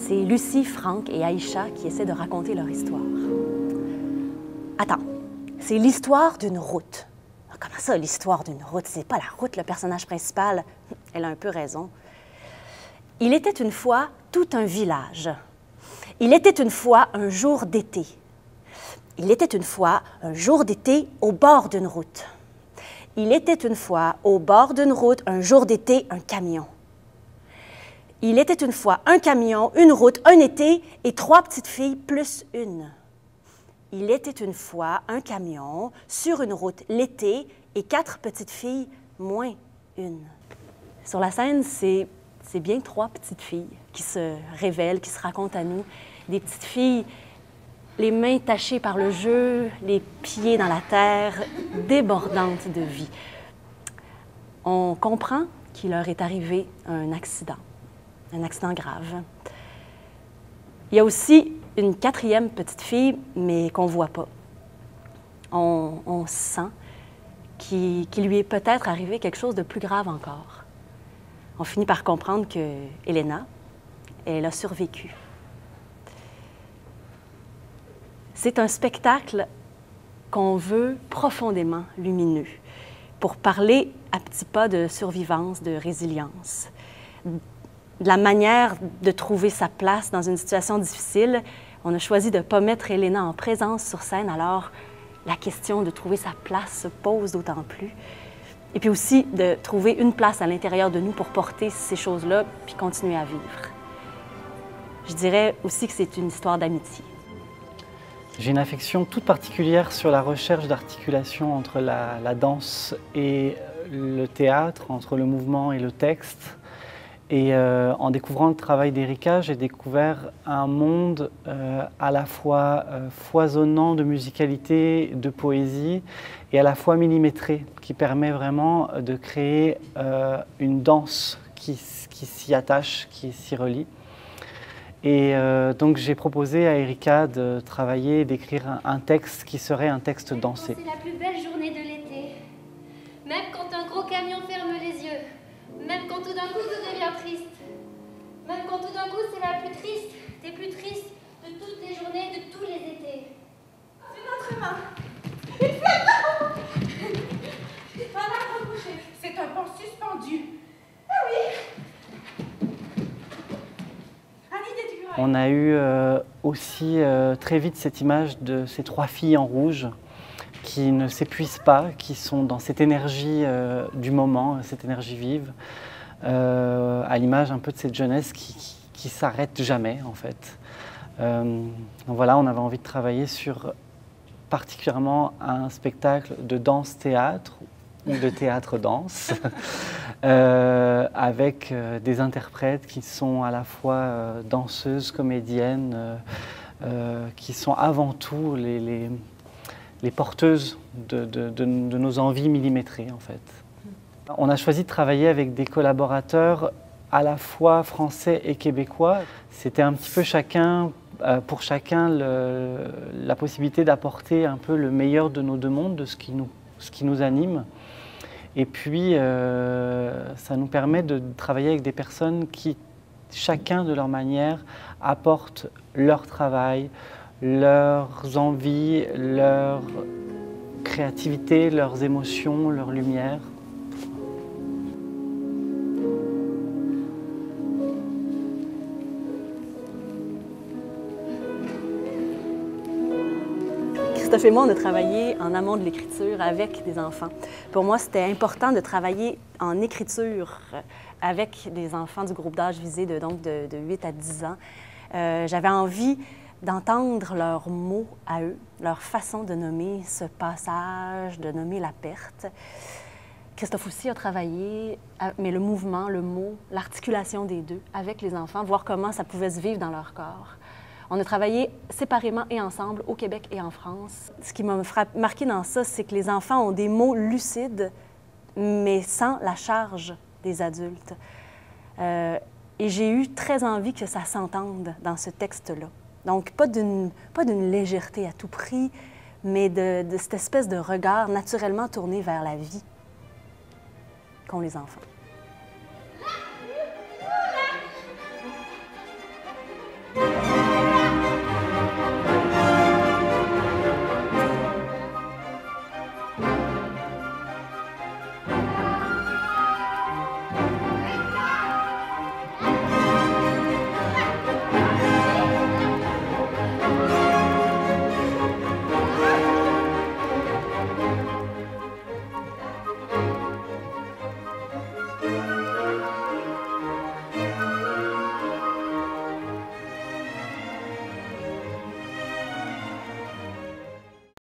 C'est Lucie, Franck et Aïcha qui essaient de raconter leur histoire. Attends, c'est l'histoire d'une route. Comment ça, l'histoire d'une route? C'est pas la route, le personnage principal. Elle a un peu raison. Il était une fois tout un village. Il était une fois un jour d'été. Il était une fois un jour d'été au bord d'une route. Il était une fois au bord d'une route, un jour d'été, un camion. Il était une fois un camion, une route, un été et 3 petites filles plus une. Il était une fois un camion sur une route l'été et 4 petites filles moins une. Sur la scène, c'est bien 3 petites filles qui se révèlent, qui se racontent à nous. Des petites filles, les mains tachées par le jeu, les pieds dans la terre, débordantes de vie. On comprend qu'il leur est arrivé un accident grave. Il y a aussi une 4e petite fille, mais qu'on ne voit pas. On sent qu'il lui est peut-être arrivé quelque chose de plus grave encore. On finit par comprendre que Elena, elle a survécu. C'est un spectacle qu'on veut profondément lumineux pour parler à petits pas de survivance, de résilience, de la manière de trouver sa place dans une situation difficile. On a choisi de ne pas mettre Elena en présence sur scène, alors la question de trouver sa place se pose d'autant plus. Et puis aussi de trouver une place à l'intérieur de nous pour porter ces choses-là puis continuer à vivre. Je dirais aussi que c'est une histoire d'amitié. J'ai une affection toute particulière sur la recherche d'articulation entre la danse et le théâtre, entre le mouvement et le texte. Et en découvrant le travail d'Erika, j'ai découvert un monde à la fois foisonnant de musicalité, de poésie, et à la fois millimétré, qui permet vraiment de créer une danse qui s'y attache, qui s'y relie. Et donc j'ai proposé à Erika de travailler, d'écrire un texte qui serait un texte dansé. C'est la plus belle journée de l'été. Même quand un gros camion ferme les yeux. Même quand tout d'un coup tout devient triste. Même quand tout d'un coup c'est la plus triste des plus tristes de toutes les journées de tous les étés. Une autre main. Une flamme. Un arbre couché. C'est un pont suspendu. Ah oui. On a eu aussi très vite cette image de ces 3 filles en rouge qui ne s'épuisent pas, qui sont dans cette énergie du moment, cette énergie vive, à l'image un peu de cette jeunesse qui s'arrête jamais en fait. Donc voilà, on avait envie de travailler sur particulièrement un spectacle de danse-théâtre ou de théâtre-danse, avec des interprètes qui sont à la fois danseuses, comédiennes, qui sont avant tout les porteuses de nos envies millimétrées, en fait. On a choisi de travailler avec des collaborateurs à la fois français et québécois. C'était un petit peu pour chacun la possibilité d'apporter un peu le meilleur de nos deux mondes, de ce qui nous anime. Et puis, ça nous permet de travailler avec des personnes qui, chacun de leur manière, apportent leur travail, leurs envies, leur créativité, leurs émotions, leur lumière. Christophe et moi, on a travaillé en amont de l'écriture avec des enfants. Pour moi, c'était important de travailler en écriture avec des enfants du groupe d'âge visé de 8 à 10 ans. J'avais envie d'entendre leurs mots à eux, leur façon de nommer ce passage, de nommer la perte. Christophe aussi a travaillé, mais le mouvement, le mot, l'articulation des deux avec les enfants, voir comment ça pouvait se vivre dans leur corps. On a travaillé séparément et ensemble au Québec et en France. Ce qui m'a marqué dans ça, c'est que les enfants ont des mots lucides, mais sans la charge des adultes. Et j'ai eu très envie que ça s'entende dans ce texte-là. Donc, pas d'une légèreté à tout prix, mais de cette espèce de regard naturellement tourné vers la vie qu'ont les enfants.